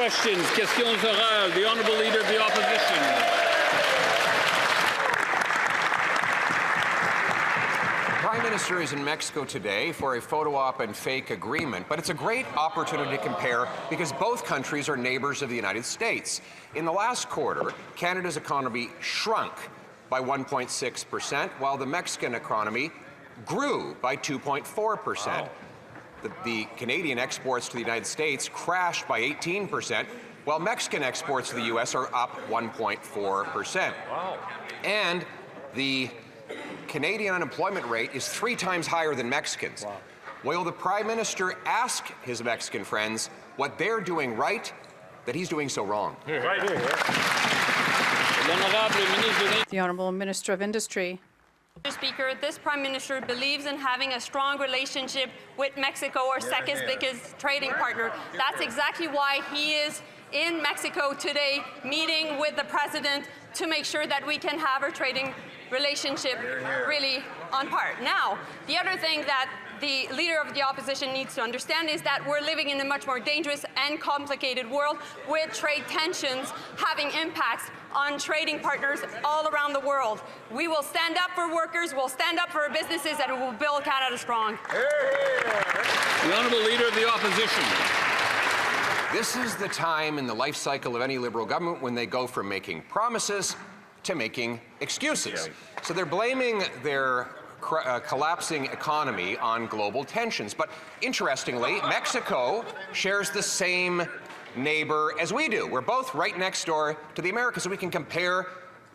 questions. Questions orales. The Honourable Leader of the Opposition. The Prime Minister is in Mexico today for a photo op and fake agreement, but it's a great opportunity to compare because both countries are neighbors of the United States. In the last quarter, Canada's economy shrunk by 1.6%, while the Mexican economy grew by 2.4%. Wow. The Canadian exports to the United States crashed by 18%, while Mexican exports to the U.S. are up 1.4%. Wow. And the Canadian unemployment rate is 3 times higher than Mexicans. Wow. Will the Prime Minister ask his Mexican friends what they're doing right that he's doing so wrong? Right. The Honourable Minister of Industry. Mr. Speaker, this Prime Minister believes in having a strong relationship with Mexico, our second biggest trading partner. That's exactly why he is in Mexico today, meeting with the President to make sure that we can have our trading relationship really on par. Now, the other thing that the Leader of the Opposition needs to understand is that we're living in a much more dangerous and complicated world with trade tensions having impacts on trading partners all around the world. We will stand up for workers, we'll stand up for our businesses, and we'll build Canada strong. The Honourable Leader of the Opposition. This is the time in the life cycle of any Liberal government when they go from making promises to making excuses. So they're blaming their collapsing economy on global tensions. But interestingly, Mexico shares the same neighbor as we do. We're both right next door to the Americas, so we can compare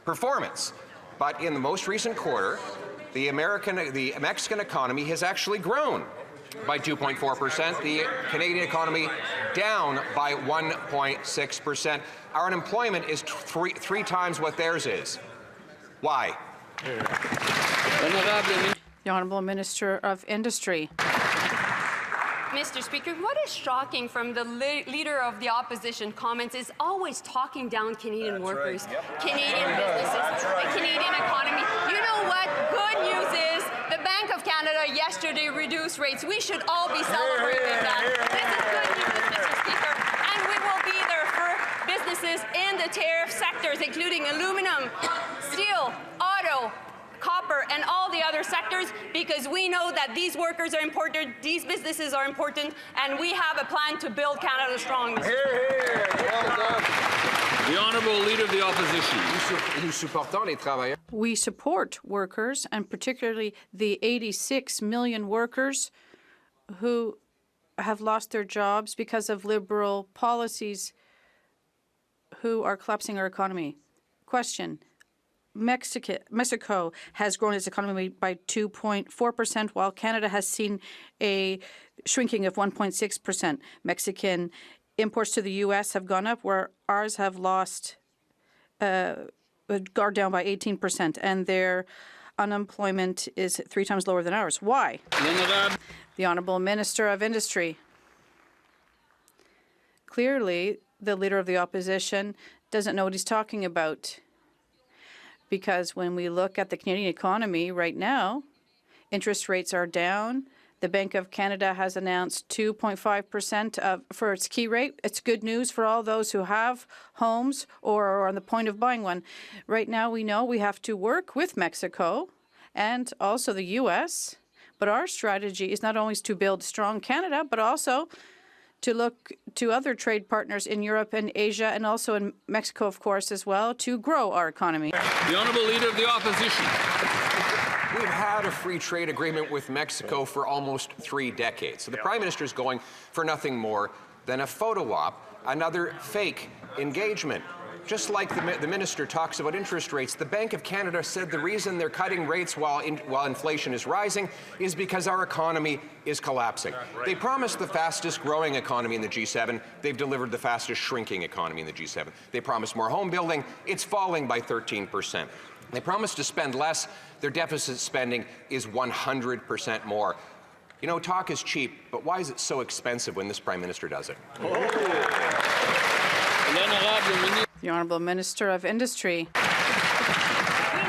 performance. But in the most recent quarter, the Mexican economy has actually grown by 2.4%. The Canadian economy down by 1.6%. Our unemployment is three times what theirs is. Why? The Honourable Minister of Industry. Mr. Speaker, what is shocking from the Leader of the Opposition comments is always talking down Canadian workers, Canadian businesses, the Canadian economy. You know what? Good news is the Bank of Canada yesterday reduced rates. We should all be celebrating that. This is good news, Mr. Speaker. And we will be there for businesses in the tariff sectors, including aluminum, steel, auto, copper, and all the other sectors, because we know that these workers are important, these businesses are important, and we have a plan to build Canada strong. Well done. The Honourable Leader of the Opposition. We support workers, and particularly the 86 million workers who have lost their jobs because of Liberal policies who are collapsing our economy. Question. Mexico has grown its economy by 2.4%, while Canada has seen a shrinking of 1.6%. Mexican imports to the U.S. have gone up, where ours have lost, are down by 18%, and their unemployment is 3 times lower than ours. Why? The Honourable Minister of Industry. Clearly, the Leader of the Opposition doesn't know what he's talking about. Because when we look at the Canadian economy right now, interest rates are down. The Bank of Canada has announced 2.5% for its key rate. It's good news for all those who have homes or are on the point of buying one. Right now, we know we have to work with Mexico and also the U.S., but our strategy is not only to build strong Canada, but also to look to other trade partners in Europe and Asia, and also in Mexico, of course, as well, to grow our economy. The Honourable Leader of the Opposition. We've had a free trade agreement with Mexico for almost 3 decades. So the Prime Minister is going for nothing more than a photo op, another fake engagement. Just like the Minister talks about interest rates, the Bank of Canada said the reason they're cutting rates while inflation is rising is because our economy is collapsing. They promised the fastest growing economy in the G7. They've delivered the fastest shrinking economy in the G7. They promised more home building. It's falling by 13%. They promised to spend less. Their deficit spending is 100% more. You know, talk is cheap, but why is it so expensive when this Prime Minister does it? The Honourable Minister of Industry. We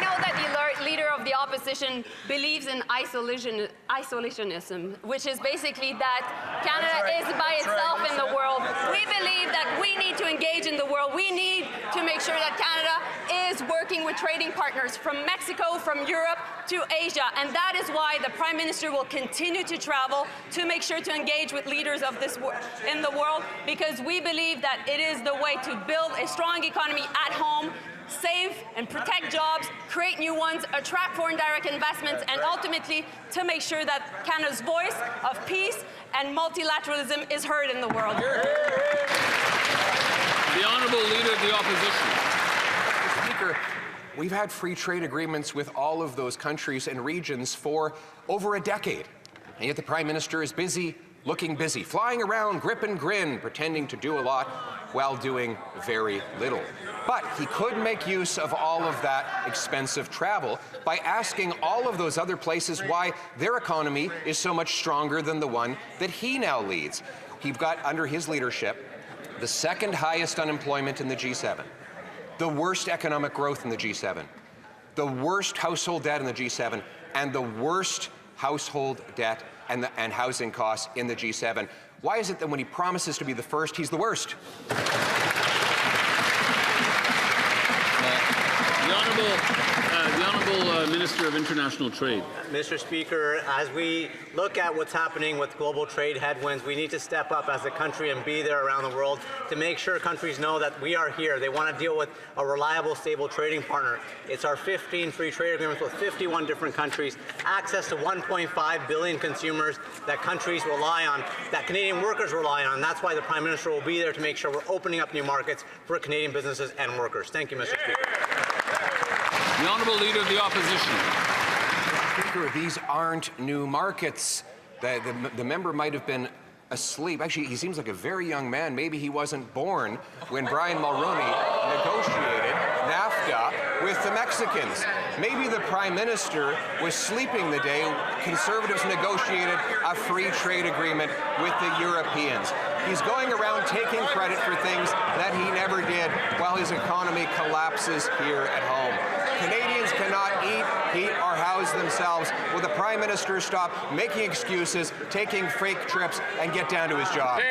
know that the Leader of the Opposition believes in isolationism, which is basically that Canada is by itself in the world. We believe that we need sure that Canada is working with trading partners from Mexico, from Europe to Asia. And that is why the Prime Minister will continue to travel to make sure to engage with leaders of this in the world, because we believe that it is the way to build a strong economy at home, save and protect jobs, create new ones, attract foreign direct investments, and ultimately to make sure that Canada's voice of peace and multilateralism is heard in the world. The Honourable Leader of the Opposition. Mr. Speaker, we've had free trade agreements with all of those countries and regions for over a decade. And yet the Prime Minister is busy, looking busy, flying around, grip and grin, pretending to do a lot while doing very little. But he could make use of all of that expensive travel by asking all of those other places why their economy is so much stronger than the one that he now leads. He's got, under his leadership, the second highest unemployment in the G7, the worst economic growth in the G7, the worst household debt in the G7, and the worst household debt and housing costs in the G7. Why is it that when he promises to be the first, he's the worst? The Honourable Minister of International Trade. Mr. Speaker, as we look at what's happening with global trade headwinds, we need to step up as a country and be there around the world to make sure countries know that we are here. They want to deal with a reliable, stable trading partner. It's our 15 free trade agreements with 51 different countries, access to 1.5 billion consumers that countries rely on, that Canadian workers rely on. That's why the Prime Minister will be there to make sure we're opening up new markets for Canadian businesses and workers. Thank you, Mr. Speaker. The Honourable Leader of the Opposition. Speaker, these aren't new markets. The member might have been asleep. Actually, he seems like a very young man. Maybe he wasn't born when Brian Mulroney negotiated NAFTA with the Mexicans. Maybe the Prime Minister was sleeping the day Conservatives negotiated a free trade agreement with the Europeans. He's going around taking credit for things that he never did while his economy collapses here at home. Canadians cannot eat, heat, or house themselves. Will the Prime Minister stop making excuses, taking fake trips, and get down to his job?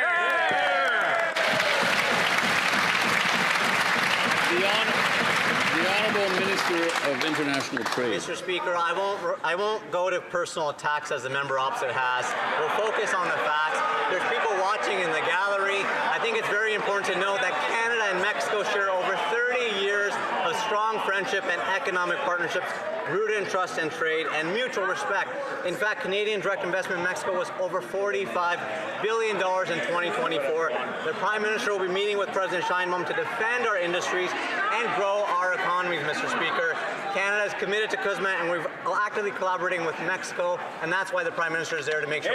The Honourable Minister of International Trade. Mr. Speaker, I won't go to personal attacks as the member opposite has. We'll focus on the facts. There's people watching in the gallery. I think it's very important to note that Canada and Mexico share over 30 years of strong friendship and economic partnerships rooted in trust and trade and mutual respect. In fact, Canadian direct investment in Mexico was over $45 billion in 2024. The Prime Minister will be meeting with President Sheinbaum to defend our industries and grow our economies, Mr. Speaker. Canada is committed to CUSMA, and we're actively collaborating with Mexico, and that's why the Prime Minister is there to make sure.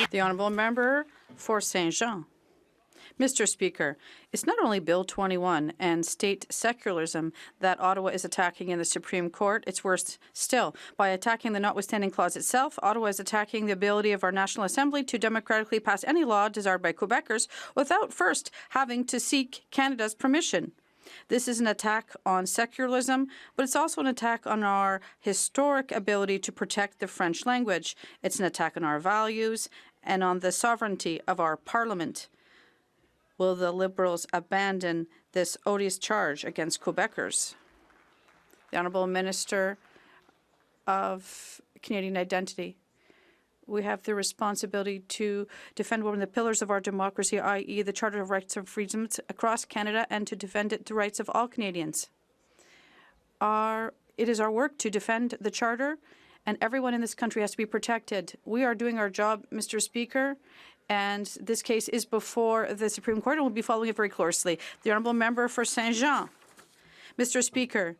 The Honourable Member for Saint-Jean. Mr. Speaker, it's not only Bill 21 and state secularism that Ottawa is attacking in the Supreme Court. It's worse still. By attacking the notwithstanding clause itself, Ottawa is attacking the ability of our National Assembly to democratically pass any law desired by Quebecers without first having to seek Canada's permission. This is an attack on secularism, but it's also an attack on our historic ability to protect the French language. It's an attack on our values and on the sovereignty of our Parliament. Will the Liberals abandon this odious charge against Quebecers? The Honourable Minister of Canadian Identity. We have the responsibility to defend one of the pillars of our democracy, i.e. the Charter of Rights and Freedoms across Canada, and to defend the rights of all Canadians. It is our work to defend the Charter, and everyone in this country has to be protected. We are doing our job, Mr. Speaker, and this case is before the Supreme Court, and we'll be following it very closely. The Honourable Member for Saint-Jean. Mr. Speaker,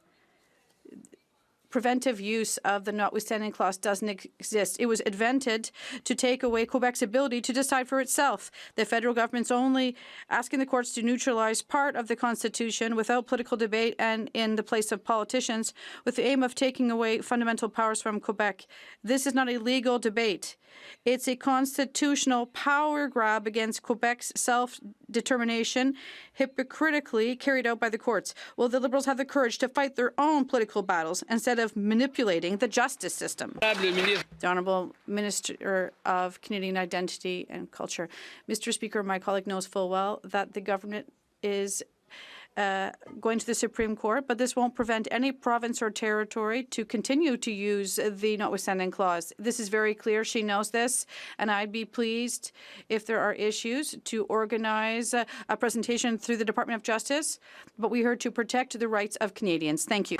preventive use of the notwithstanding clause doesn't exist. It was invented to take away Quebec's ability to decide for itself. The federal government's only asking the courts to neutralize part of the Constitution without political debate and in the place of politicians with the aim of taking away fundamental powers from Quebec. This is not a legal debate. It's a constitutional power grab against Quebec's self-determination, hypocritically carried out by the courts. Will the Liberals have the courage to fight their own political battles instead instead of manipulating the justice system. The Honourable Minister of Canadian Identity and Culture. Mr. Speaker, my colleague knows full well that the government is going to the Supreme Court, but this won't prevent any province or territory to continue to use the notwithstanding clause. This is very clear. She knows this, and I'd be pleased if there are issues to organize a presentation through the Department of Justice, but we're here to protect the rights of Canadians. Thank you.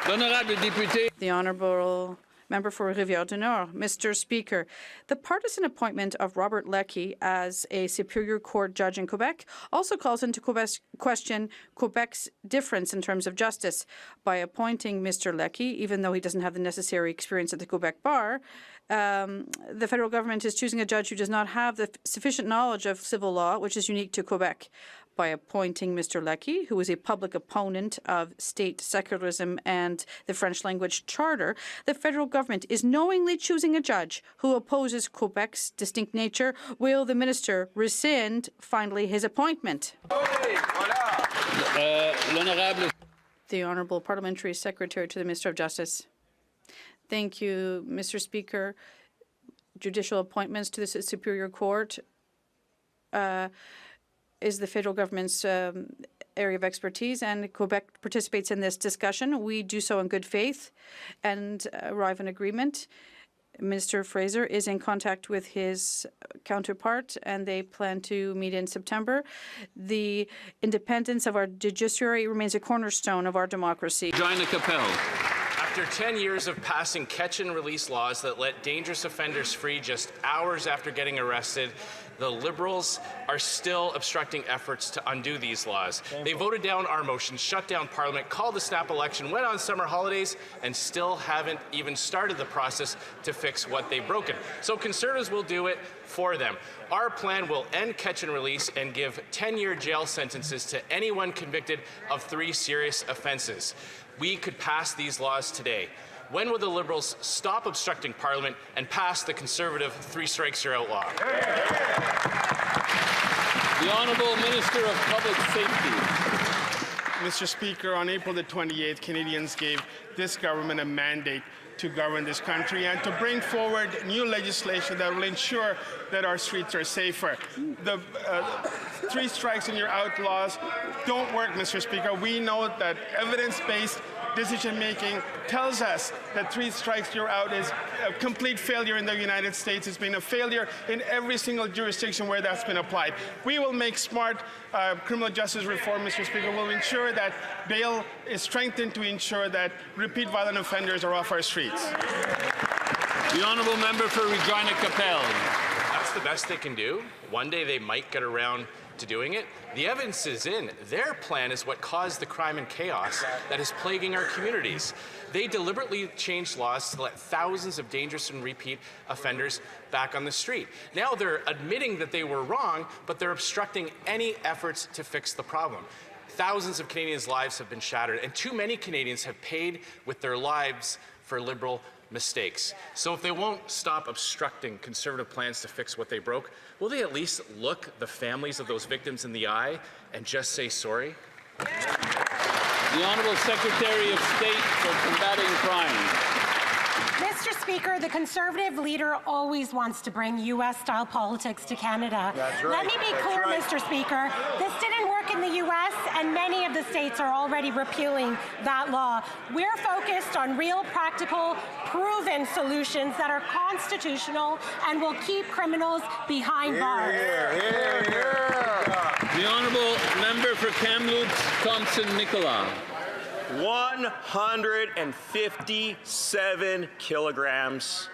The Honourable Member for Rivière-du-Nord. Mr. Speaker, the partisan appointment of Robert Leckie as a Superior Court judge in Quebec also calls into question Quebec's difference in terms of justice. By appointing Mr. Leckie, even though he doesn't have the necessary experience at the Quebec bar, the federal government is choosing a judge who does not have the sufficient knowledge of civil law, which is unique to Quebec. By appointing Mr. Leckie, who is a public opponent of state secularism and the French language charter, the federal government is knowingly choosing a judge who opposes Quebec's distinct nature. Will the minister rescind, finally, his appointment? The Honourable Parliamentary Secretary to the Minister of Justice. Thank you, Mr. Speaker. Judicial appointments to the Superior Court is the federal government's area of expertise, and Quebec participates in this discussion. We do so in good faith and arrive at an agreement. Minister Fraser is in contact with his counterpart, and they plan to meet in September. The independence of our judiciary remains a cornerstone of our democracy. Regina Capel. After 10 years of passing catch-and-release laws that let dangerous offenders free just hours after getting arrested, the Liberals are still obstructing efforts to undo these laws. They voted down our motion, shut down Parliament, called the snap election, went on summer holidays, and still haven't even started the process to fix what they've broken. So Conservatives will do it for them. Our plan will end catch and release and give 10-year jail sentences to anyone convicted of 3 serious offenses. We could pass these laws today. When will the Liberals stop obstructing Parliament and pass the Conservative 3 strikes you're out law? The Honourable Minister of Public Safety. Mr. Speaker, on April the 28th, Canadians gave this government a mandate to govern this country and to bring forward new legislation that will ensure that our streets are safer. The 3 strikes and you're out laws don't work, Mr. Speaker. We know that evidence-based decision-making tells us that 3 strikes you're out is a complete failure in the United States. It's been a failure in every single jurisdiction where that's been applied. We will make smart criminal justice reform, Mr. Speaker. We'll ensure that bail is strengthened to ensure that repeat violent offenders are off our streets. The Honourable Member for Regina Capel. That's the best they can do. One day they might get around to doing it. The evidence is in. Their plan is what caused the crime and chaos that is plaguing our communities. They deliberately changed laws to let thousands of dangerous and repeat offenders back on the street. Now they're admitting that they were wrong, but they're obstructing any efforts to fix the problem. Thousands of Canadians' lives have been shattered, and too many Canadians have paid with their lives for Liberal mistakes. So if they won't stop obstructing Conservative plans to fix what they broke, will they at least look the families of those victims in the eye and just say sorry? The Honourable Secretary of State for Combating Crime. Mr. Speaker, the Conservative leader always wants to bring U.S.-style politics to Canada. That's right. Let me be clear, Mr. Speaker. This didn't work in the U.S., and many of the states are already repealing that law. We're focused on real, practical, proven solutions that are constitutional and will keep criminals behind bars. The Honourable Member for Kamloops, Thompson-Nicola. 157 kilograms.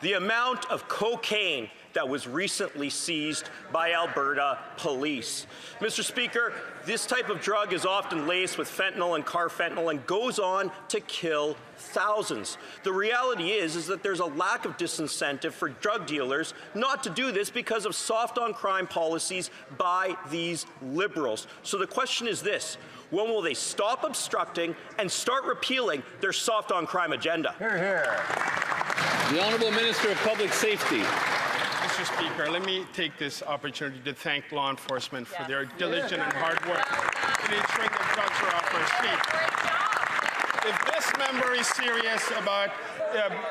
The amount of cocaine that was recently seized by Alberta police. Mr. Speaker, this type of drug is often laced with fentanyl and carfentanil and goes on to kill thousands. The reality is that there's a lack of disincentive for drug dealers not to do this because of soft on crime policies by these Liberals. So the question is this: when will they stop obstructing and start repealing their soft on crime agenda? Hear, hear. The Honourable Minister of Public Safety. Mr. Speaker, let me take this opportunity to thank law enforcement for their diligent and hard work in ensuring that drugs are off our streets. If this This member is serious about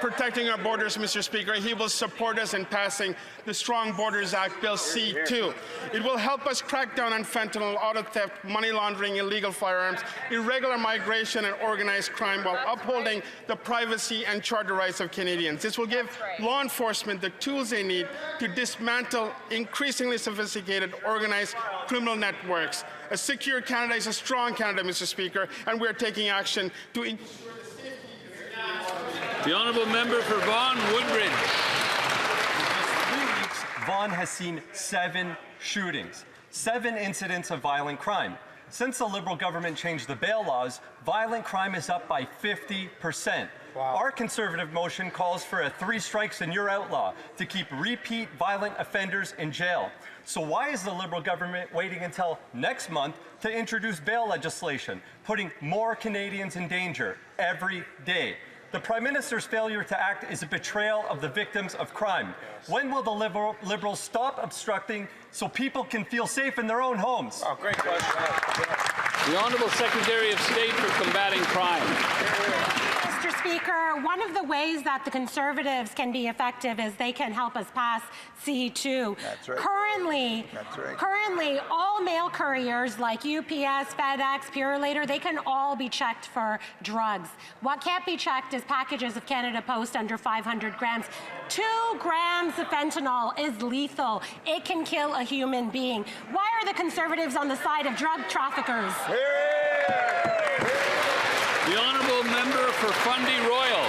protecting our borders, Mr. Speaker. He will support us in passing the Strong Borders Act, Bill C-2. It will help us crack down on fentanyl, auto theft, money laundering, illegal firearms, irregular migration, and organized crime while upholding the privacy and charter rights of Canadians. This will give law enforcement the tools they need to dismantle increasingly sophisticated organized criminal networks. A secure Canada is a strong Canada, Mr. Speaker, and we're taking action to The honourable member for Vaughan Woodbridge. 3 weeks, Vaughan has seen 7 shootings, 7 incidents of violent crime. Since the Liberal government changed the bail laws, violent crime is up by 50%. Wow. Our Conservative motion calls for a 3 strikes and you're outlaw to keep repeat violent offenders in jail. So why is the Liberal government waiting until next month to introduce bail legislation, putting more Canadians in danger every day? The Prime Minister's failure to act is a betrayal of the victims of crime. When will the Liberals stop obstructing so people can feel safe in their own homes? Oh, great question. The Honourable Secretary of State for Combating Crime. Mr. Speaker, one of the ways that the Conservatives can be effective is they can help us pass C-2. That's right. Currently, all mail couriers like UPS, FedEx, Purolator, they can all be checked for drugs. What can't be checked is packages of Canada Post under 500 grams. 2 grams of fentanyl is lethal. It can kill a human being. Why are the Conservatives on the side of drug traffickers? The honourable member for Fundy Royal.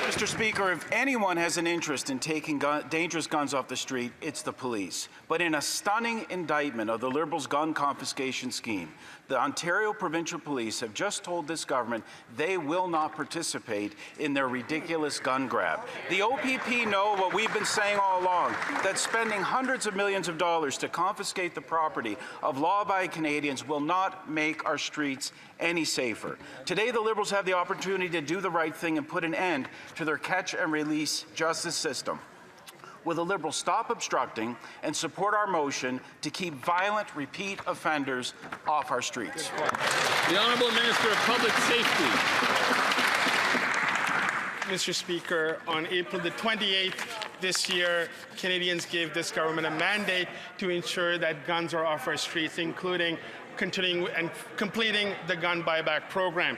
Mr. Speaker, if anyone has an interest in taking dangerous guns off the street, it's the police. But in a stunning indictment of the Liberals' gun confiscation scheme, the Ontario Provincial Police have just told this government they will not participate in their ridiculous gun grab. The OPP know what we've been saying all along, that spending hundreds of millions of dollars to confiscate the property of law-abiding Canadians will not make our streets any safer. Today, the Liberals have the opportunity to do the right thing and put an end to their catch-and-release justice system. Will the Liberals stop obstructing and support our motion to keep violent repeat offenders off our streets? The Honourable Minister of Public Safety. Mr. Speaker, on April the 28th this year, Canadians gave this government a mandate to ensure that guns are off our streets, including continuing and completing the gun buyback program.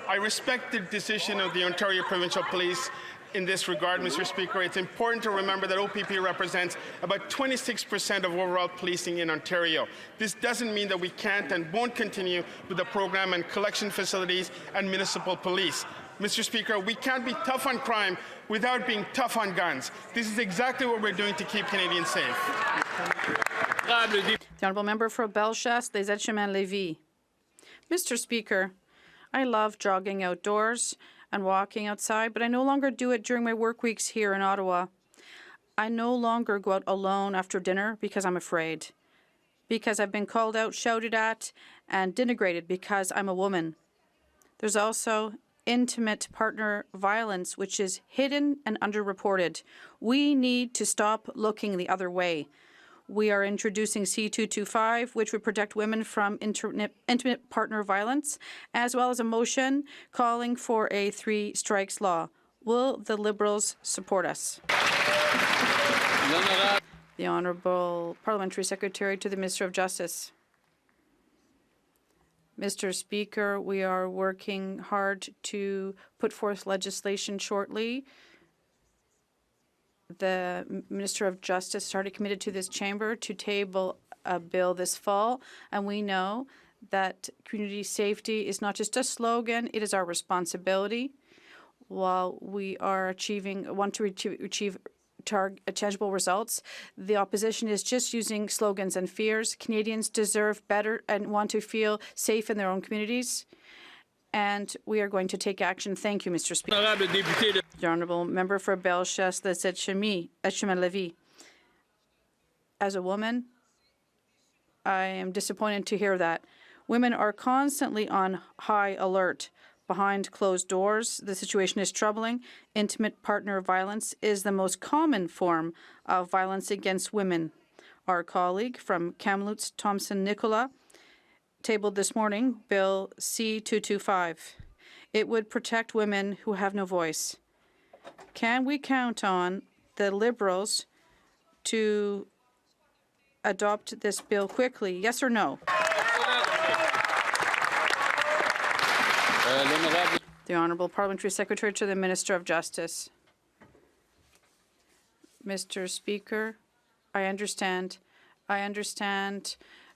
I respect the decision of the Ontario Provincial Police in this regard, Mr. Speaker. It's important to remember that OPP represents about 26% of overall policing in Ontario. This doesn't mean that we can't and won't continue with the program and collection facilities and municipal police. Mr. Speaker, we can't be tough on crime without being tough on guns. This is exactly what we're doing to keep Canadians safe. The honourable member for Bellechasse, Les Aides-Chemins-Lévis. Mr. Speaker, I love jogging outdoors and walking outside, but I no longer do it during my work weeks here in Ottawa. I no longer go out alone after dinner because I'm afraid, because I've been called out, shouted at, and denigrated because I'm a woman. There's also intimate partner violence, which is hidden and underreported. We need to stop looking the other way. We are introducing C-225, which would protect women from intimate partner violence, as well as a motion calling for a 3 strikes law. Will the Liberals support us? The Honourable Parliamentary Secretary to the Minister of Justice. Mr. Speaker, we are working hard to put forth legislation shortly. The Minister of Justice has already committed to this chamber to table a bill this fall, and we know that community safety is not just a slogan, it is our responsibility. While we are want to achieve tangible results, the opposition is just using slogans and fears. Canadians deserve better and want to feel safe in their own communities, and we are going to take action. Thank you, Mr. Speaker. The honourable member for Bellechasse, Les Aides-Chemins-Lévis. As a woman, I am disappointed to hear that. Women are constantly on high alert. Behind closed doors, the situation is troubling. Intimate partner violence is the most common form of violence against women. Our colleague from Kamloops, Thompson Nicola, tabled this morning Bill C-225. It would protect women who have no voice. Can we count on the Liberals to adopt this bill quickly? Yes or no? The Honourable Parliamentary Secretary to the Minister of Justice. Mr. Speaker, I understand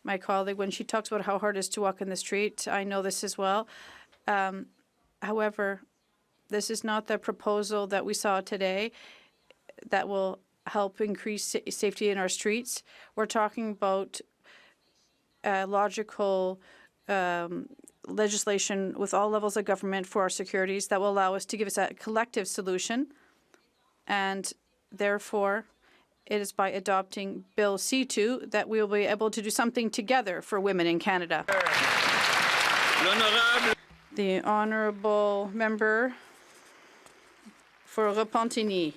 my colleague when she talks about how hard it is to walk in the street. I know this as well. However, this is not the proposal that we saw today that will help increase safety in our streets. We're talking about logical legislation with all levels of government for our securities that will allow us to give us a collective solution. And therefore, it is by adopting Bill C2 that we will be able to do something together for women in Canada. The Honourable Member for Repentigny.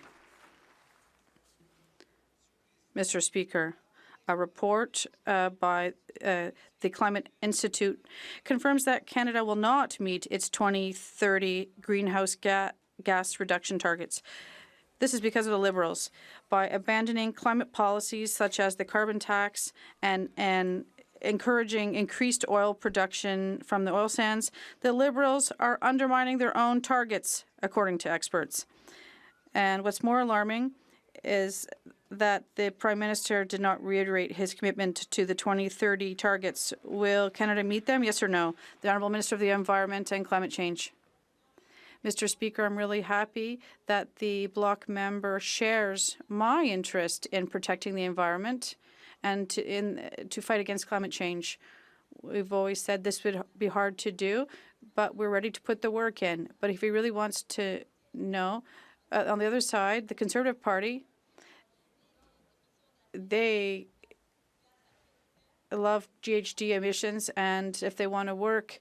Mr. Speaker, a report by the Climate Institute confirms that Canada will not meet its 2030 greenhouse gas reduction targets. This is because of the Liberals. By abandoning climate policies such as the carbon tax and encouraging increased oil production from the oil sands, the Liberals are undermining their own targets, according to experts. And what's more alarming is that the Prime Minister did not reiterate his commitment to the 2030 targets. Will Canada meet them, yes or no? The Honourable Minister of the Environment and Climate Change. Mr. Speaker, I'm really happy that the Bloc member shares my interest in protecting the environment and to fight against climate change. We've always said this would be hard to do, but we're ready to put the work in. But if he really wants to know, on the other side, the Conservative Party, they love GHG emissions, and if they want to work,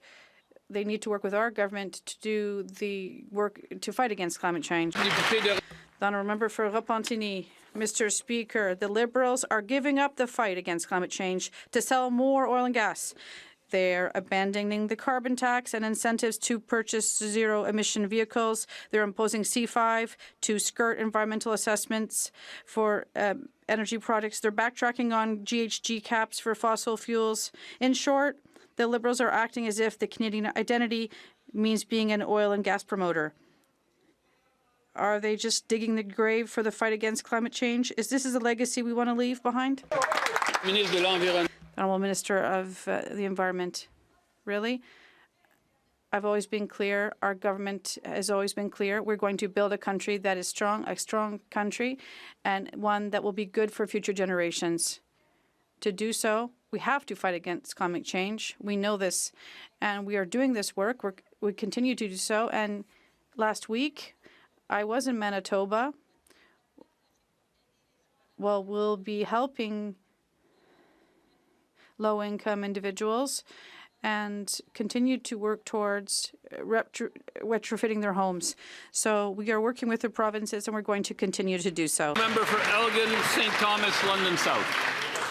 they need to work with our government to do the work to fight against climate change. The Honourable Member for Repentigny. Mr. Speaker, the Liberals are giving up the fight against climate change to sell more oil and gas. They're abandoning the carbon tax and incentives to purchase zero-emission vehicles. They're imposing C5 to skirt environmental assessments for energy products. They're backtracking on GHG caps for fossil fuels. In short, the Liberals are acting as if the Canadian identity means being an oil and gas promoter. Are they just digging the grave for the fight against climate change? Is this a legacy we want to leave behind? Honourable Minister of the Environment. Really? I've always been clear. Our government has always been clear. We're going to build a country that is strong, a strong country, and one that will be good for future generations. To do so, we have to fight against climate change. We know this, and we are doing this work. We continue to do so. And last week, I was in Manitoba. Well, we'll be helping low-income individuals and continue to work towards retrofitting their homes. So we are working with the provinces, and we're going to continue to do so. Member for Elgin, St. Thomas, London South.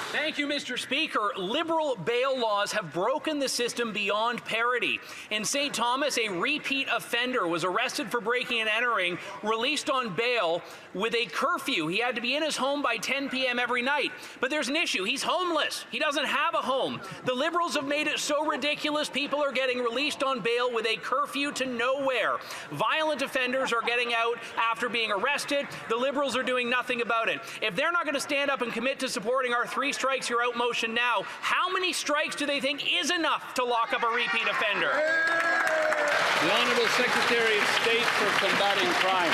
Thank you, Mr. Speaker. Liberal bail laws have broken the system beyond parity. In St. Thomas, a repeat offender was arrested for breaking and entering, released on bail with a curfew. He had to be in his home by 10 p.m. every night. But there's an issue. He's homeless. He doesn't have a home. The Liberals have made it so ridiculous people are getting released on bail with a curfew to nowhere. Violent offenders are getting out after being arrested. The Liberals are doing nothing about it. If they're not going to stand up and commit to supporting our 3 strikes, you're out motion now, how many strikes do they think is enough to lock up a repeat offender? The Honourable Secretary of State for Combating Crime.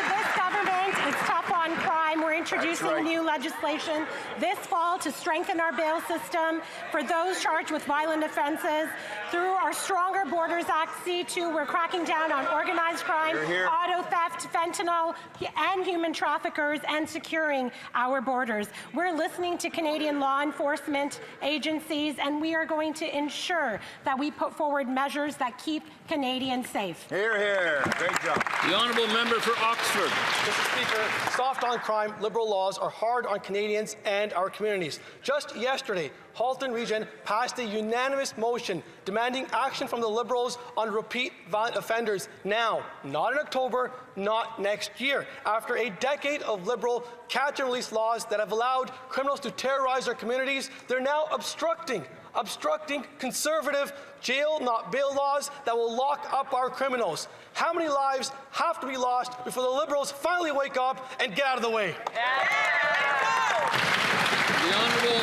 This government is tough on crime. We're introducing new legislation this fall to strengthen our bail system for those charged with violent offences. Through our Stronger Borders Act C2, we're cracking down on organized crime, auto theft, fentanyl, and human traffickers, and securing our borders. We're listening to Canadian law enforcement agencies, and we are going to ensure that we put forward measures that keep Canadians safe. Hear, hear. Great job. The Honourable Member for Oxford. Mr. Speaker, soft on crime, Liberals Liberal laws are hard on Canadians and our communities. Just yesterday, Halton Region passed a unanimous motion demanding action from the Liberals on repeat violent offenders now, not in October, not next year. After a decade of Liberal catch-and-release laws that have allowed criminals to terrorize our communities, they're now obstructing conservative jail, not bail laws that will lock up our criminals. How many lives have to be lost before the Liberals finally wake up and get out of the way? The Honourable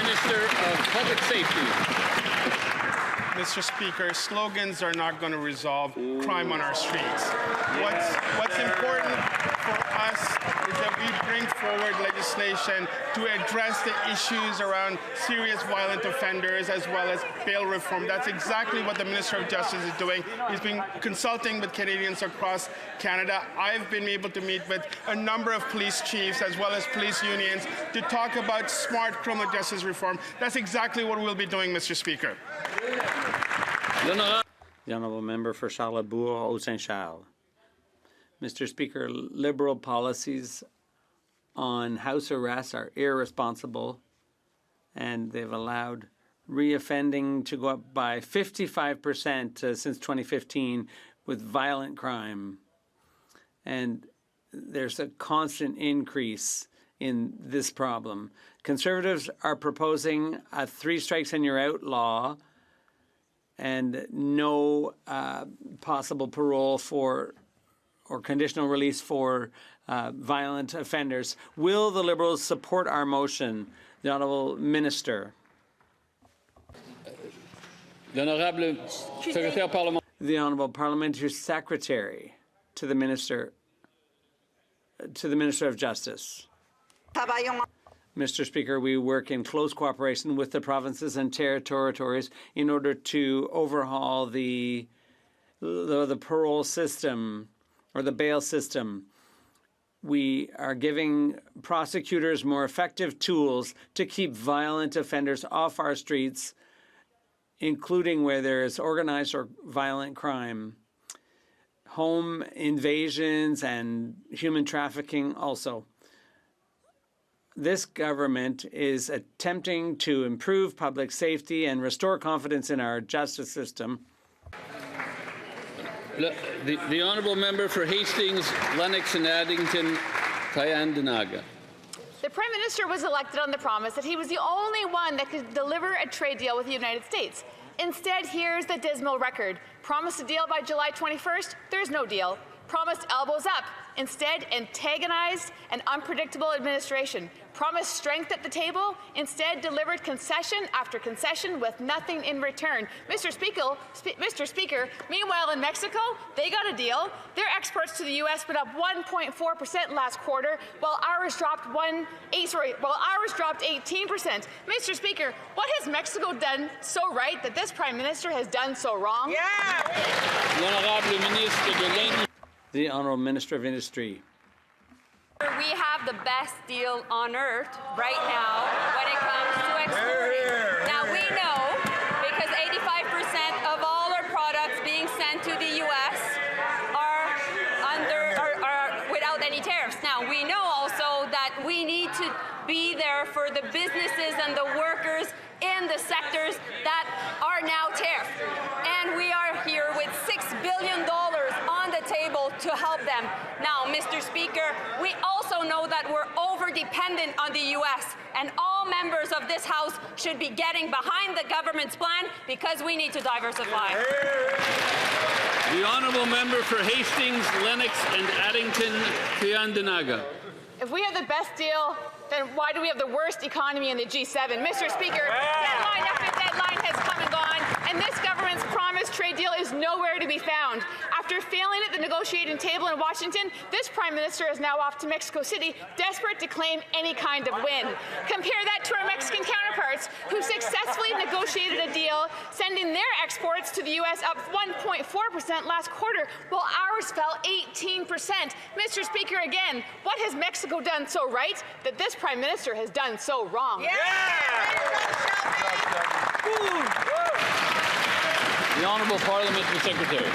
Minister of Public Safety. Mr. Speaker, slogans are not going to resolve crime on our streets. What's important for us is that we bring forward legislation to address the issues around serious violent offenders as well as bail reform. That's exactly what the Minister of Justice is doing. He's been consulting with Canadians across Canada. I've been able to meet with a number of police chiefs as well as police unions to talk about smart criminal justice reform. That's exactly what we'll be doing, Mr. Speaker. The Honourable Member for Charlebourg, Haut-Saint-Charles. Mr. Speaker, Liberal policies on house arrests are irresponsible, and they've allowed reoffending to go up by 55% since 2015 with violent crime. And there's a constant increase in this problem. Conservatives are proposing a 3 strikes and you're out law and no possible parole for or conditional release for violent offenders. Will the Liberals support our motion? The Honourable Minister. The Honourable Parliamentary Secretary to the Minister of Justice. Mr. Speaker, we work in close cooperation with the provinces and territories in order to overhaul the parole system or the bail system. We are giving prosecutors more effective tools to keep violent offenders off our streets, including where there is organized or violent crime, home invasions, and human trafficking also. This government is attempting to improve public safety and restore confidence in our justice system. The Honourable Member for Hastings, Lennox and Addington, Tyendinaga. The Prime Minister was elected on the promise that he was the only one that could deliver a trade deal with the United States. Instead, here's the dismal record. Promised a deal by July 21st, there's no deal. Promised elbows up. Instead, antagonized and unpredictable administration. Promised strength at the table. Instead, delivered concession after concession with nothing in return. Mr. Speaker, meanwhile in Mexico, they got a deal. Their exports to the U.S. went up 1.4% last quarter, while ours dropped 18%. Mr. Speaker, what has Mexico done so right that this Prime Minister has done so wrong? The Honourable Minister of Industry. We have the best deal on earth right now when it comes to exporting. Now we know because 85% of all our products being sent to the U.S. are without any tariffs. Now we know also that we need to be there for the businesses and the workers in the sectors that are now tariffed. And we are here with $6 billion on the table to help them. Now, Mr. Speaker, we also know that we're over-dependent on the U.S., and all members of this House should be getting behind the government's plan because we need to diversify. The Honourable Member for Hastings, Lennox and Addington, Tyendinaga. If we have the best deal, then why do we have the worst economy in the G7? Mr. Speaker, deadline after deadline has come and gone, and this government's promised trade deal is nowhere to be found. After failing at the negotiating table in Washington, this Prime Minister is now off to Mexico City, desperate to claim any kind of win. Compare that to our Mexican counterparts, who successfully negotiated a deal, sending their exports to the U.S. up 1.4% last quarter, while ours fell 18%. Mr. Speaker, again, what has Mexico done so right that this Prime Minister has done so wrong? The Honourable Parliamentary Secretary.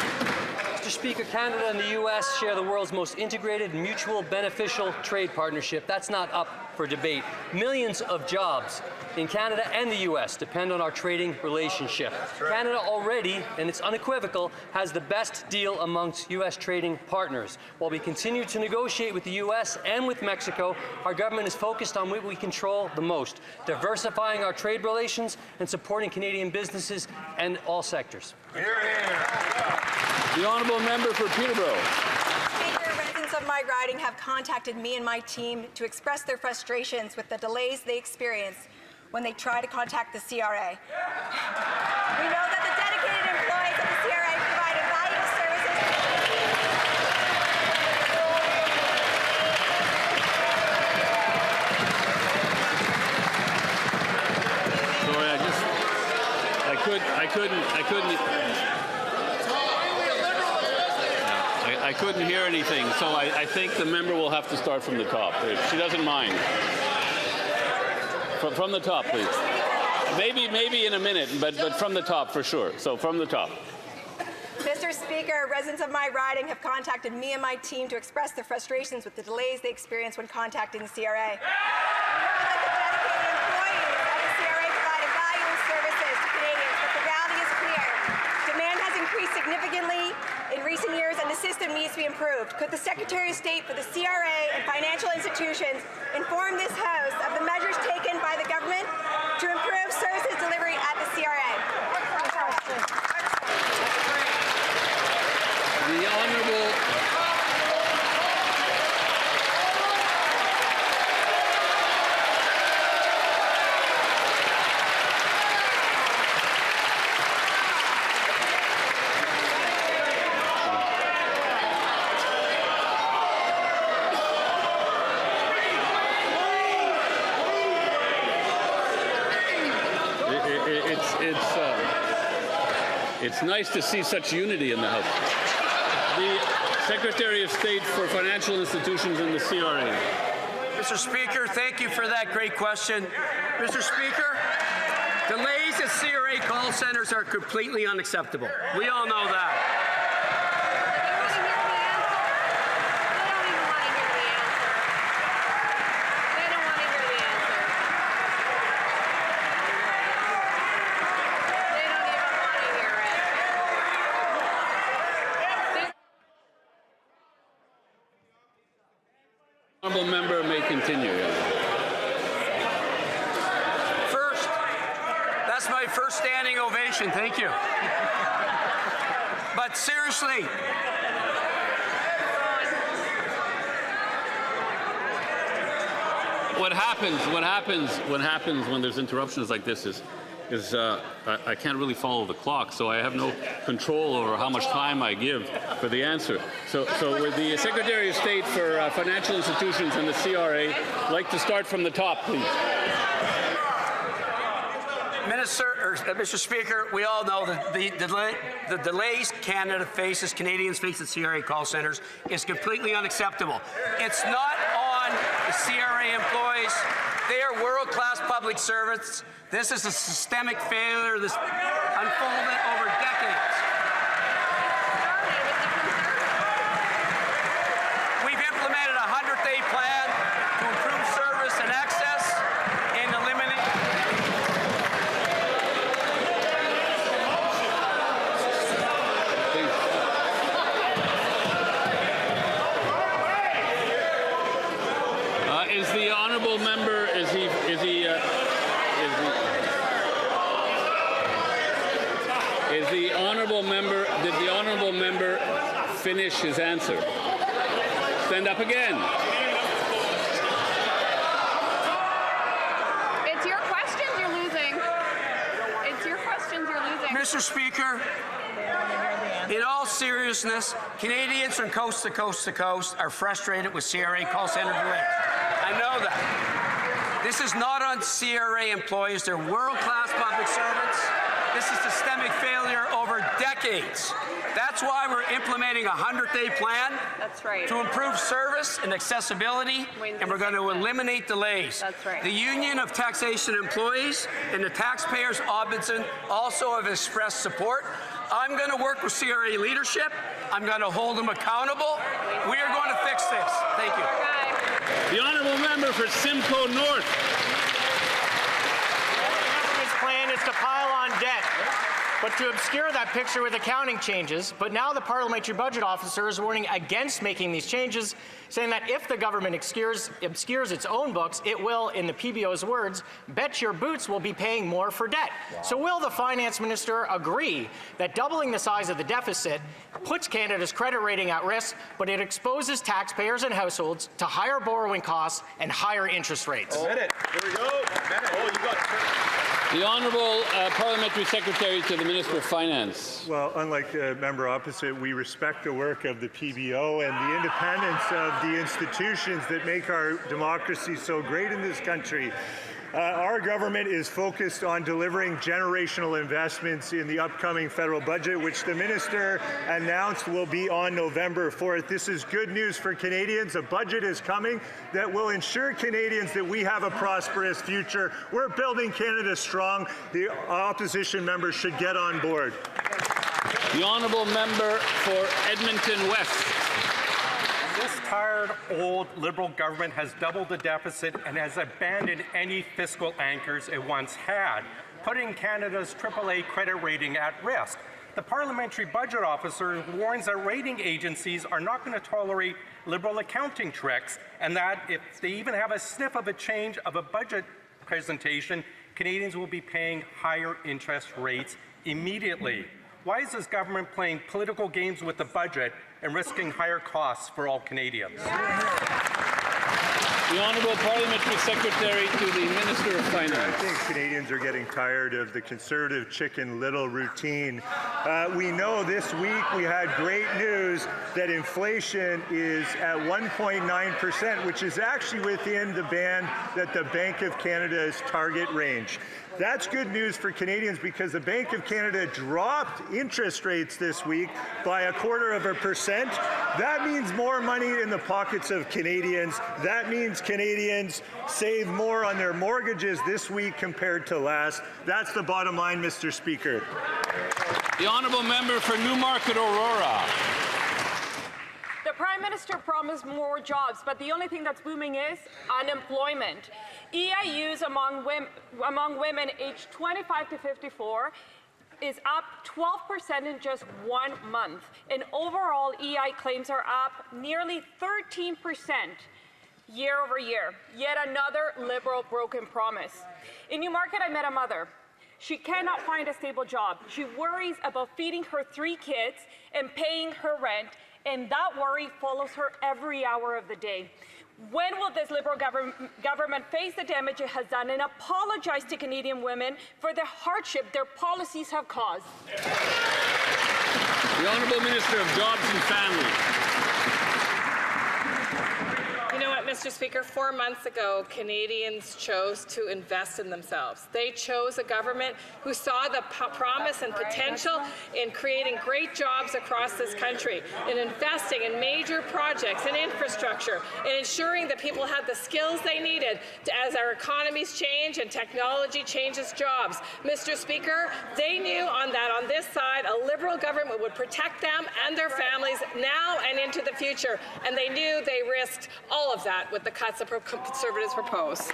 Mr. Mr. Speaker, Canada and the U.S. share the world's most integrated, mutual, beneficial trade partnership. That's not up for debate. Millions of jobs in Canada and the U.S. depend on our trading relationship. Canada already, and it's unequivocal, has the best deal amongst U.S. trading partners. While we continue to negotiate with the U.S. and with Mexico, our government is focused on what we control the most, diversifying our trade relations and supporting Canadian businesses and all sectors. The honourable member for Peterborough. Speaker, residents of my riding have contacted me and my team to express their frustrations with the delays they experience when they try to contact the CRA. We know that the dedicated employees of the CRA provide valuable services. Sorry, I couldn't hear anything, so I think the member will have to start from the top, if she doesn't mind. From the top, please. Maybe in a minute, but from the top for sure. So from the top. Mr. Speaker, residents of my riding have contacted me and my team to express their frustrations with the delays they experience when contacting the CRA. Significantly in recent years, and the system needs to be improved. Could the Secretary of State for the CRA and financial institutions inform this House of the measures taken by the government to improve services delivery at the CRA? The Honourable It's nice to see such unity in the House. The Secretary of State for Financial Institutions and the CRA. Mr. Speaker, thank you for that great question. Mr. Speaker, delays at CRA call centers are completely unacceptable. We all know that. Honourable member may continue. First, that's my first standing ovation. Thank you. But seriously, What happens when there's interruptions like this is I can't really follow the clock, so I have no control over how much time I give for the answer. So with the Secretary of State for Financial Institutions and the CRA, I'd like to start from the top, please. Mr. Speaker, we all know that the delays Canadians face at CRA call centers is completely unacceptable. It's not on the CRA employees. They are world-class public servants. This is a systemic failure that's unfolded over decades. We've implemented a 100-day plan to improve service and access and eliminate. Is the honourable member? Did the honourable member finish his answer? Stand up again. It's your questions you're losing. It's your questions you're losing. Mr. Speaker, in all seriousness, Canadians from coast to coast to coast are frustrated with CRA call center delays. I know that. This is not on CRA employees. They're world-class public servants. This is systemic failure over decades. That's why we're implementing a 100-day plan. That's right. To improve service and accessibility, and we're going to eliminate delays. That's right. The Union of Taxation Employees and the Taxpayers Ombudsman also have expressed support I'm going to work with CRA leadership. I'm going to hold them accountable. We are going to fix this. Thank you. The honourable member for Simcoe North. His plan is to pile on debt, but to obscure that picture with accounting changes. But now the Parliamentary Budget Officer is warning against making these changes, saying that if the government obscures its own books, it will, in the PBO's words, bet your boots will be paying more for debt. Wow. So will the Finance Minister agree that doubling the size of the deficit puts Canada's credit rating at risk, but it exposes taxpayers and households to higher borrowing costs and higher interest rates? Oh. Here we go. Oh, you got the Honourable Parliamentary Secretary to the Minister of Finance. Well, unlike the member opposite, we respect the work of the PBO and the independence of the institutions that make our democracy so great in this country. Our government is focused on delivering generational investments in the upcoming federal budget, which the minister announced will be on November 4th. This is good news for Canadians. A budget is coming that will ensure Canadians that we have a prosperous future. We're building Canada strong. The opposition members should get on board. The honourable member for Edmonton West. This tired, old Liberal government has doubled the deficit and has abandoned any fiscal anchors it once had, putting Canada's AAA credit rating at risk. The Parliamentary Budget Officer warns that rating agencies are not going to tolerate Liberal accounting tricks, and that if they even have a sniff of a change of a budget presentation, Canadians will be paying higher interest rates immediately. Why is this government playing political games with the budget and risking higher costs for all Canadians? The Honourable Parliamentary Secretary to the Minister of Finance. I think Canadians are getting tired of the Conservative Chicken Little routine. We know this week we had great news that inflation is at 1.9%, which is actually within the band that the Bank of Canada's target range. That's good news for Canadians because the Bank of Canada dropped interest rates this week by 0.25%. That means more money in the pockets of Canadians. That means Canadians save more on their mortgages this week compared to last. That's the bottom line, Mr. Speaker. The honourable member for Newmarket Aurora. The Prime Minister promised more jobs, but the only thing that's booming is unemployment. EIUs among women aged 25 to 54 is up 12% in just 1 month. And overall, EI claims are up nearly 13% year over year. Yet another Liberal broken promise. In Newmarket, I met a mother. She cannot find a stable job. She worries about feeding her 3 kids and paying her rent, and that worry follows her every hour of the day. When will this Liberal government face the damage it has done and apologize to Canadian women for the hardship their policies have caused? The Honourable Minister of Jobs and Family. You know what, Mr. Speaker? 4 months ago, Canadians chose to invest in themselves. They chose a government who saw the promise and potential in creating great jobs across this country, in investing in major projects and infrastructure, in ensuring that people had the skills they needed as our economies change and technology changes jobs. Mr. Speaker, they knew on this side, a Liberal government would protect them and their families now and into the future, and they knew they risked all of that with the cuts that Conservatives propose.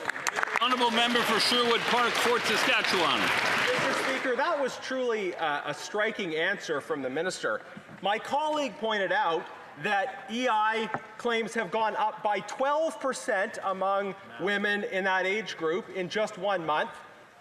Honourable member for Sherwood Park, Fort Saskatchewan. Mr. Speaker, that was truly a striking answer from the minister. My colleague pointed out that EI claims have gone up by 12% among women in that age group in just 1 month.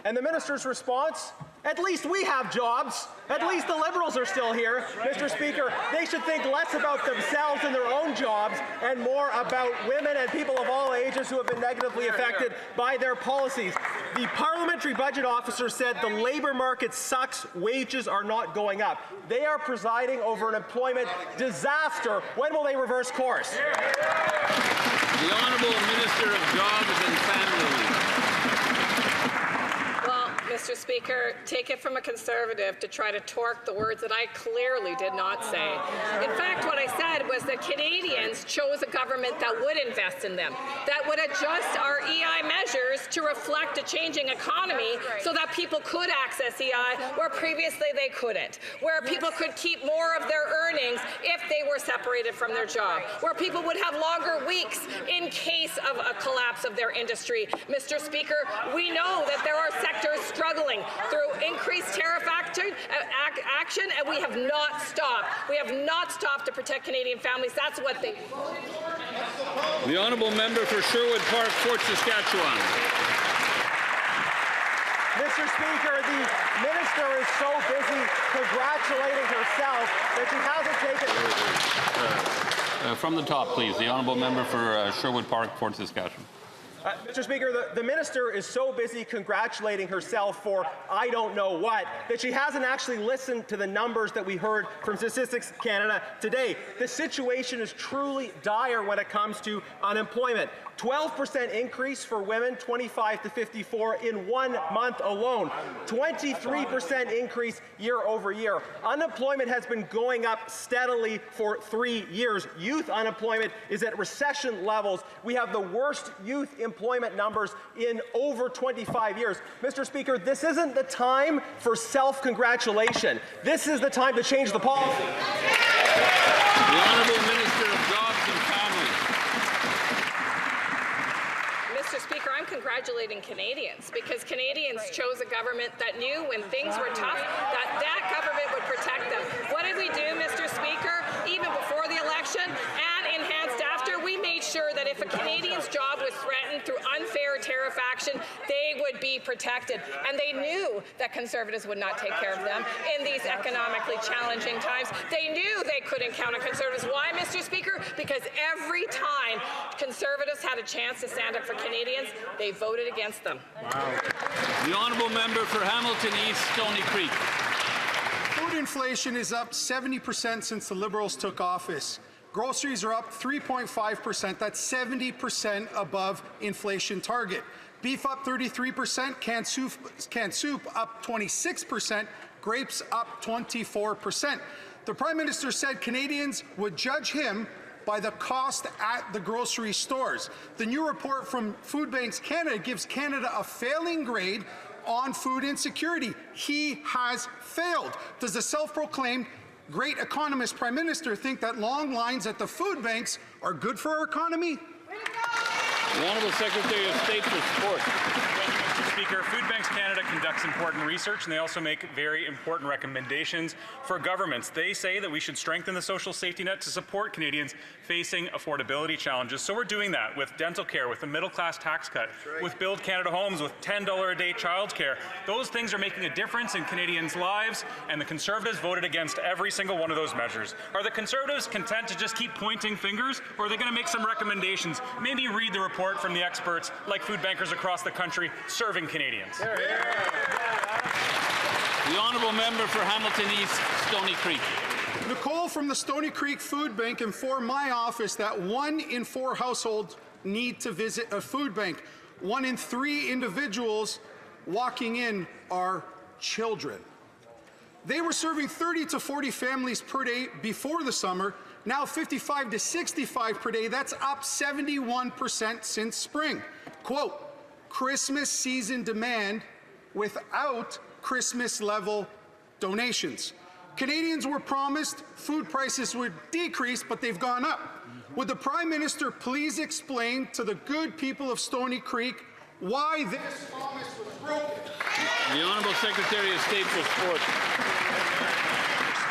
And the minister's response, at least we have jobs. At least the Liberals are still here. Mr. Speaker, they should think less about themselves and their own jobs and more about women and people of all ages who have been negatively affected by their policies. The Parliamentary Budget Officer said the labour market sucks, wages are not going up. They are presiding over an employment disaster. When will they reverse course? The Honourable Minister of Jobs and Family. Well, Mr. Mr. Speaker, take it from a Conservative to try to torque the words that I clearly did not say. In fact, what I said was that Canadians chose a government that would invest in them, that would adjust our EI measures to reflect a changing economy so that people could access EI where previously they couldn't, where people could keep more of their earnings if they were separated from their job, where people would have longer weeks in case of a collapse of their industry. Mr. Speaker, we know that there are sectors struggling through increased tariff action, and we have not stopped. We have not stopped to protect Canadian families. That's what they... The honourable member for Sherwood Park, Fort Saskatchewan. Mr. Speaker, the minister is so busy congratulating herself that she hasn't taken... From the top, please. The honourable member for Sherwood Park, Fort Saskatchewan. Mr. Speaker, the minister is so busy congratulating herself for I don't know what that she hasn't actually listened to the numbers that we heard from Statistics Canada today. The situation is truly dire when it comes to unemployment. 12% increase for women 25 to 54 in 1 month alone. 23% increase year over year. Unemployment has been going up steadily for 3 years. Youth unemployment is at recession levels. We have the worst youth employment numbers in over 25 years. Mr. Speaker, this isn't the time for self-congratulation. This is the time to change the policy. The Honourable Minister of Jobs and Families. Mr. Speaker, I'm congratulating Canadians because Canadians chose a government that knew when things were tough that government would protect them. What did we do, Mr. Speaker? Even before the election and enhanced after, we made sure that if a Canadian's job was threatened through unfair tariff action, they would be protected. And they knew that Conservatives would not take care of them in these economically challenging times. They knew they couldn't count on Conservatives. Why, Mr. Speaker? Because every time Conservatives had a chance to stand up for Canadians, they voted against them. Wow. The honourable member for Hamilton East, Stony Creek. Food inflation is up 70% since the Liberals took office. Groceries are up 3.5%. That's 70% above inflation target. Beef up 33%, canned soup up 26%, grapes up 24%. The Prime Minister said Canadians would judge him by the cost at the grocery stores. The new report from Food Banks Canada gives Canada a failing grade on food insecurity. He has failed. Does the self-proclaimed great economist Prime Minister think that long lines at the food banks are good for our economy? The Honourable Secretary of State for Sport. Mr. Speaker, Food Banks Canada conducts important research, and they also make very important recommendations for governments. They say that we should strengthen the social safety net to support Canadians facing affordability challenges. So we're doing that with dental care, with the middle-class tax cut, with Build Canada Homes, with $10 a day childcare. Those things are making a difference in Canadians' lives, and the Conservatives voted against every single one of those measures. Are the Conservatives content to just keep pointing fingers, or are they going to make some recommendations? Maybe read the report from the experts, like food bankers across the country, serving Canadians. The honourable member for Hamilton East, Stony Creek. Nicole from the Stony Creek Food Bank informed my office that 1 in 4 households need to visit a food bank. 1 in 3 individuals walking in are children. They were serving 30 to 40 families per day before the summer, now 55 to 65 per day. That's up 71% since spring. Quote, Christmas season demand without Christmas-level donations. Canadians were promised food prices would decrease, but they've gone up. Would the Prime Minister please explain to the good people of Stony Creek why this promise was broken? The Honourable Secretary of State for Sport.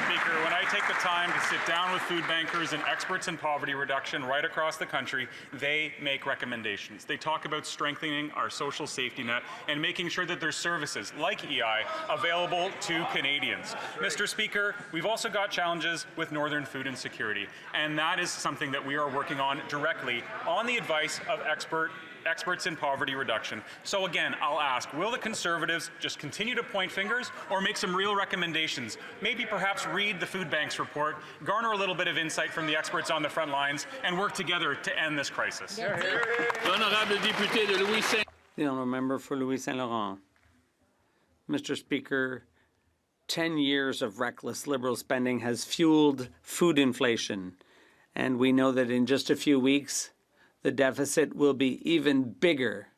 Speaker, when I take the time to sit down with food bankers and experts in poverty reduction right across the country, they make recommendations. They talk about strengthening our social safety net and making sure that there's services like EI available to Canadians. Mr. Speaker, we've also got challenges with northern food insecurity, and that is something that we are working on directly on the advice of experts in poverty reduction. So again, I'll ask, will the Conservatives just continue to point fingers or make some real recommendations? Maybe perhaps read the Food Banks report, garner a little bit of insight from the experts on the front lines, and work together to end this crisis. The honourable député de Louis Saint. The honourable member for Louis Saint Laurent. Mr. Speaker, 10 years of reckless Liberal spending has fueled food inflation, and we know that in just a few weeks, the deficit will be even bigger.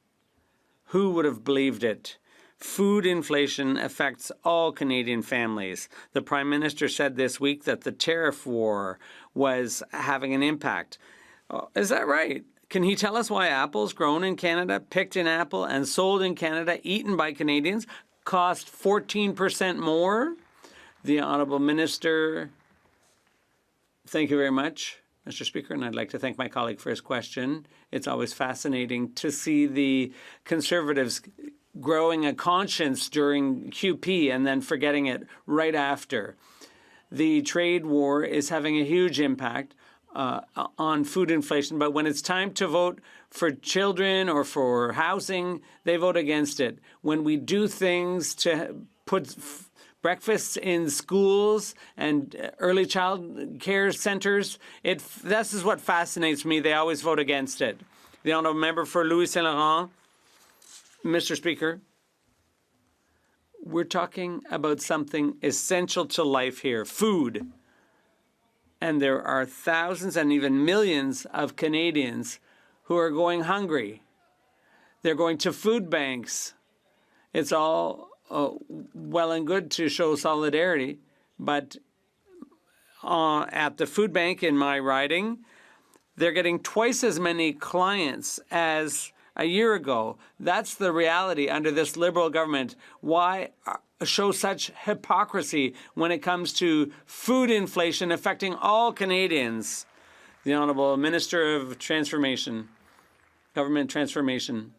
Who would have believed it? Food inflation affects all Canadian families. The Prime Minister said this week that the tariff war was having an impact. Is that right? Can he tell us why apples grown in Canada, picked in Apple, and sold in Canada, eaten by Canadians, cost 14% more? The Honourable Minister, thank you very much, Mr. Speaker, and I'd like to thank my colleague for his question. It's always fascinating to see the Conservatives growing a conscience during QP and then forgetting it right after. The trade war is having a huge impact on food inflation, but when it's time to vote for children or for housing, they vote against it. When we do things to put breakfasts in schools and early child care centers, this is what fascinates me. They always vote against it. The Honourable Member for Louis Saint Laurent. Mr. Speaker, we're talking about something essential to life here, food. And there are thousands and even millions of Canadians who are going hungry. They're going to food banks. It's all well and good to show solidarity, but at the food bank in my riding, they're getting twice as many clients as a year ago. That's the reality under this Liberal government. Why show such hypocrisy when it comes to food inflation affecting all Canadians? The Honourable Minister of Transformation, Government Transformation.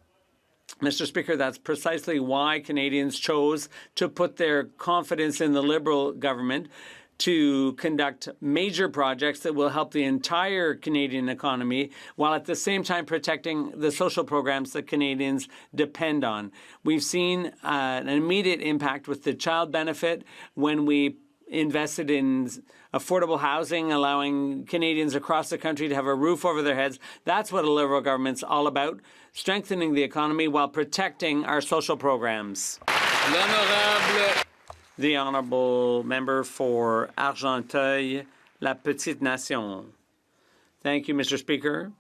Mr. Speaker, that's precisely why Canadians chose to put their confidence in the Liberal government to conduct major projects that will help the entire Canadian economy, while at the same time protecting the social programs that Canadians depend on. We've seen an immediate impact with the child benefit when we invested in affordable housing, allowing Canadians across the country to have a roof over their heads. That's what a Liberal government's all about, strengthening the economy while protecting our social programs. The Honourable Member for Argenteuil, La Petite Nation. Thank you, Mr. Speaker.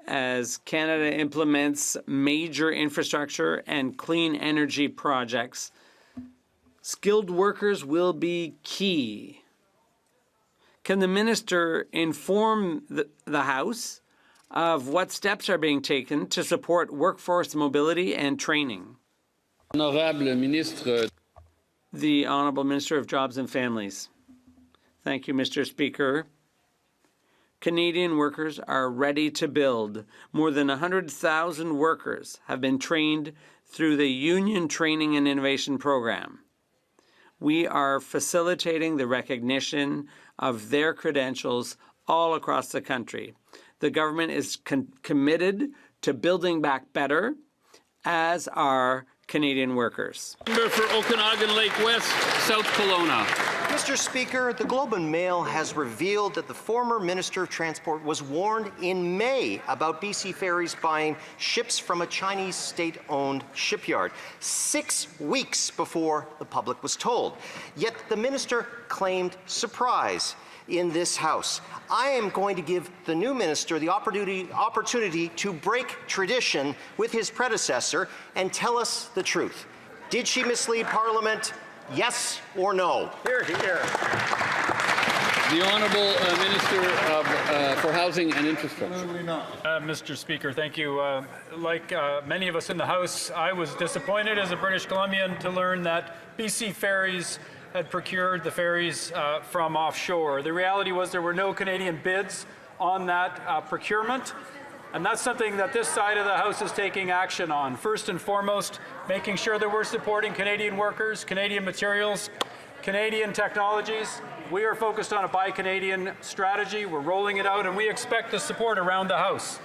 As Canada implements major infrastructure and clean energy projects, skilled workers will be key. Can the Minister inform the House of what steps are being taken to support workforce mobility and training? Honorable Ministre. The Honourable Minister of Jobs and Families. Thank you, Mr. Speaker. Canadian workers are ready to build. More than 100,000 workers have been trained through the Union Training and Innovation Program. We are facilitating the recognition of their credentials all across the country. The government is committed to building back better, as are Canadian workers. Member for Okanagan Lake West, South Kelowna. Mr. Speaker, the Globe and Mail has revealed that the former Minister of Transport was warned in May about BC Ferries buying ships from a Chinese state-owned shipyard, 6 weeks before the public was told. Yet the minister claimed surprise in this House. I am going to give the new minister the opportunity to break tradition with his predecessor and tell us the truth. Did she mislead Parliament? Yes or no? Here, here. The Honourable Minister for Housing and Infrastructure. Mr. Speaker, thank you. Like many of us in the House, I was disappointed as a British Columbian to learn that BC Ferries had procured the ferries from offshore. The reality was there were no Canadian bids on that procurement, and that's something that this side of the House is taking action on. First and foremost, making sure that we're supporting Canadian workers, Canadian materials, Canadian technologies. We are focused on a Buy Canadian strategy. We're rolling it out, and we expect the support around the House.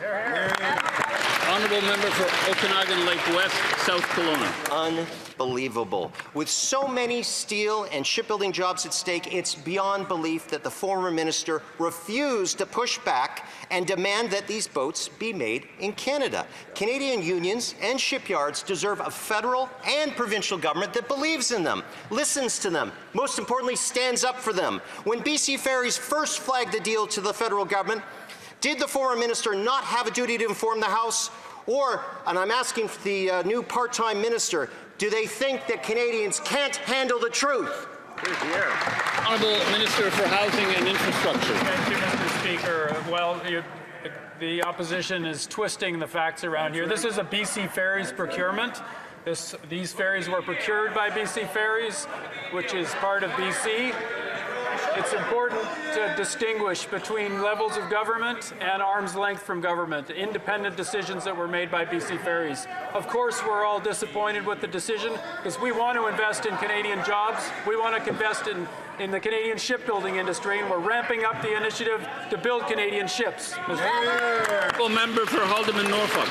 Honourable member for Okanagan Lake West, South Kelowna. Unbelievable. With so many steel and shipbuilding jobs at stake, it's beyond belief that the former minister refused to push back and demand that these boats be made in Canada. Canadian unions and shipyards deserve a federal and provincial government that believes in them, listens to them, most importantly, stands up for them. When BC Ferries first flagged the deal to the federal government, did the former minister not have a duty to inform the House? Or, and I'm asking the new part-time minister, do they think that Canadians can't handle the truth? Honourable Minister for Housing and Infrastructure. Thank you, Mr. Speaker. Well, the opposition is twisting the facts around here. This is a BC Ferries procurement. These ferries were procured by BC Ferries, which is part of BC. It's important to distinguish between levels of government and arm's length from government, independent decisions that were made by BC Ferries. Of course, we're all disappointed with the decision because we want to invest in Canadian jobs. We want to invest in the Canadian shipbuilding industry, and we're ramping up the initiative to build Canadian ships. Member for Haldimand Norfolk.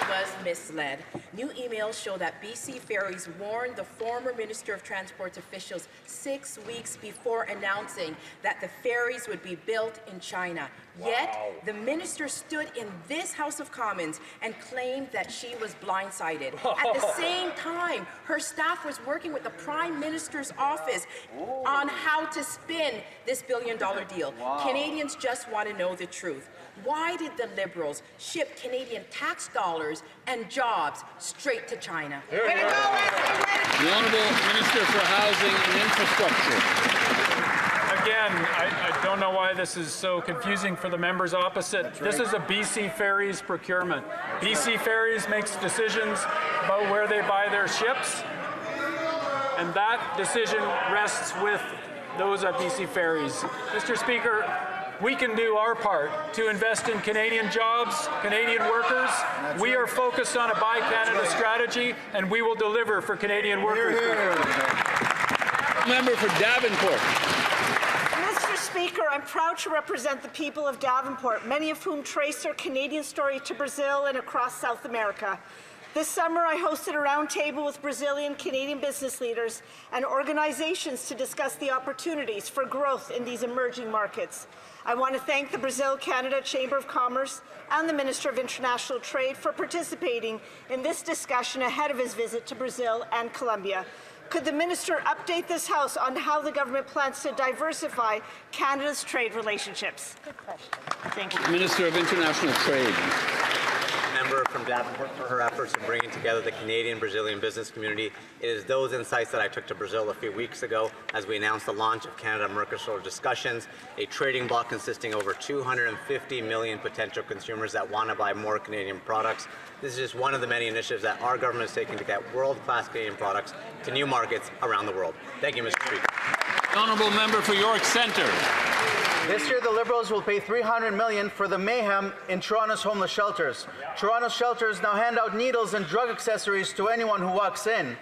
Was misled. New emails show that BC Ferries warned the former Minister of Transport's officials 6 weeks before announcing that the ferries would be built in China. Yet, the minister stood in this House of Commons and claimed that she was blindsided. At the same time, her staff was working with the Prime Minister's office on how to spin this billion-dollar deal. Canadians just want to know the truth. Why did the Liberals ship Canadian tax dollars and jobs straight to China? The Honourable Minister for Housing and Infrastructure. Again, I don't know why this is so confusing for the members opposite. This is a BC Ferries procurement. BC Ferries makes decisions about where they buy their ships, and that decision rests with those at BC Ferries. Mr. Speaker, we can do our part to invest in Canadian jobs, Canadian workers. We are focused on a Buy Canada strategy, and we will deliver for Canadian workers. Member for Davenport. Mr. Speaker, I'm proud to represent the people of Davenport, many of whom trace their Canadian story to Brazil and across South America. This summer, I hosted a roundtable with Brazilian Canadian business leaders and organizations to discuss the opportunities for growth in these emerging markets. I want to thank the Brazil-Canada Chamber of Commerce and the Minister of International Trade for participating in this discussion ahead of his visit to Brazil and Colombia. Could the Minister update this House on how the government plans to diversify Canada's trade relationships? Good question. Thank you. Minister of International Trade. Member from Davenport for her efforts in bringing together the Canadian-Brazilian business community. It is those insights that I took to Brazil a few weeks ago as we announced the launch of Canada-Mercosur discussions, a trading bloc consisting of over 250 million potential consumers that want to buy more Canadian products. This is just one of the many initiatives that our government is taking to get world-class Canadian products to new markets around the world. Thank you, Mr. Speaker. Honourable member for York Centre. This year, the Liberals will pay $300 million for the mayhem in Toronto's homeless shelters. Toronto's shelters now hand out needles and drug accessories to anyone who walks in.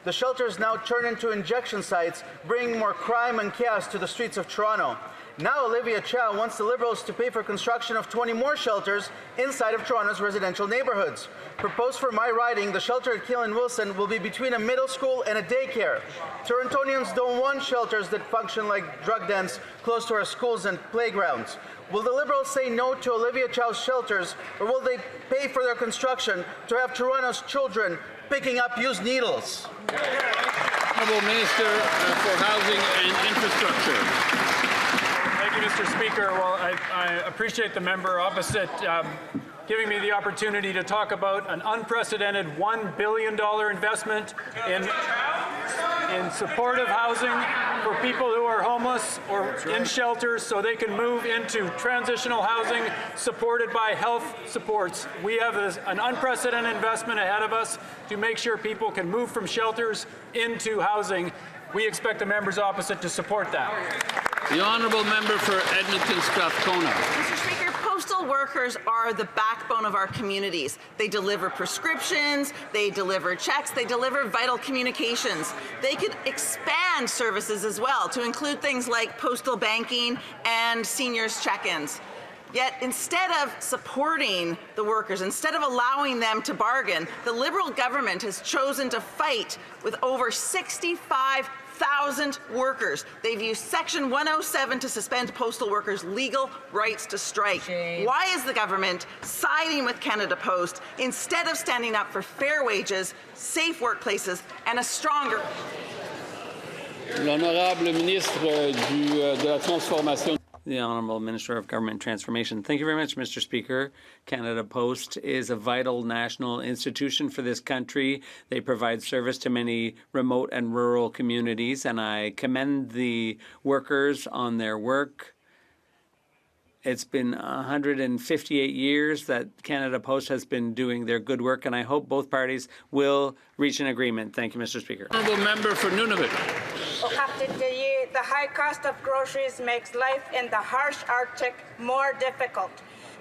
The shelters now turn into injection sites, bringing more crime and chaos to the streets of Toronto. Now Olivia Chow wants the Liberals to pay for construction of 20 more shelters inside of Toronto's residential neighborhoods. Proposed for my riding, the shelter at Keelan Wilson will be between a middle school and a daycare. Torontonians don't want shelters that function like drug dens close to our schools and playgrounds. Will the Liberals say no to Olivia Chow's shelters, or will they pay for their construction to have Toronto's children picking up used needles? Honourable Minister for Housing and Infrastructure. Thank you, Mr. Speaker. Well, I appreciate the member opposite giving me the opportunity to talk about an unprecedented $1 billion investment in supportive housing for people who are homeless or in shelters so they can move into transitional housing supported by health supports. We have an unprecedented investment ahead of us to make sure people can move from shelters into housing. We expect the members opposite to support that. The Honourable Member for Edmonton Strathcona. Mr. Speaker, postal workers are the backbone of our communities. They deliver prescriptions, they deliver checks, they deliver vital communications. They could expand services as well to include things like postal banking and seniors check-ins. Yet instead of supporting the workers, instead of allowing them to bargain, the Liberal government has chosen to fight with over 65,000 workers. They've used Section 107 to suspend postal workers' legal rights to strike. Why is the government siding with Canada Post instead of standing up for fair wages, safe workplaces, and a stronger... L'honorable ministre de la Transformation. The Honourable Minister of Government Transformation. Thank you very much, Mr. Speaker. Canada Post is a vital national institution for this country. They provide service to many remote and rural communities, and I commend the workers on their work. It's been 158 years that Canada Post has been doing their good work, and I hope both parties will reach an agreement. Thank you, Mr. Speaker. Honourable member for Nunavut. The high cost of groceries makes life in the harsh Arctic more difficult.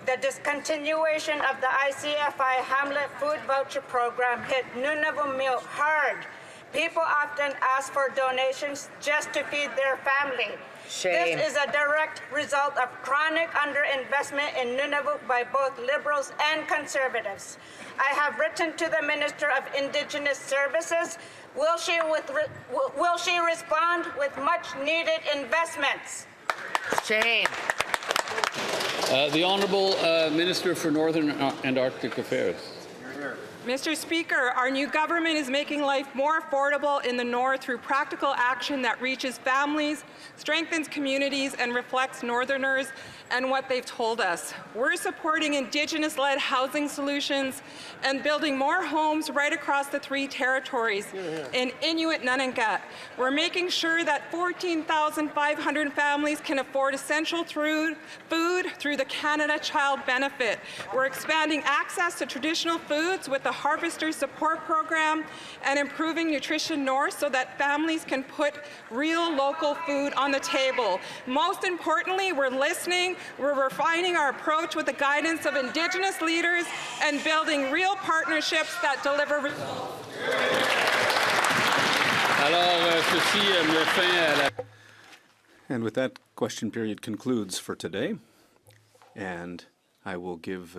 The discontinuation of the ICFI Hamlet Food Voucher Program hit Nunavut hard. People often ask for donations just to feed their family. Shame. This is a direct result of chronic underinvestment in Nunavut by both Liberals and Conservatives. I have written to the Minister of Indigenous Services. Will she respond with much-needed investments? Shame. The Honourable Minister for Northern and Arctic Affairs. Mr. Speaker, our new government is making life more affordable in the North through practical action that reaches families, strengthens communities, and reflects Northerners and what they've told us. We're supporting Indigenous-led housing solutions and building more homes right across the 3 territories in Inuit Nunangat. We're making sure that 14,500 families can afford essential food through the Canada Child Benefit. We're expanding access to traditional foods with the Harvester Support Program and improving Nutrition North so that families can put real local food on the table. Most importantly, we're listening, we're refining our approach with the guidance of Indigenous leaders and building real partnerships that deliver results. And with that, question period concludes for today. And I will give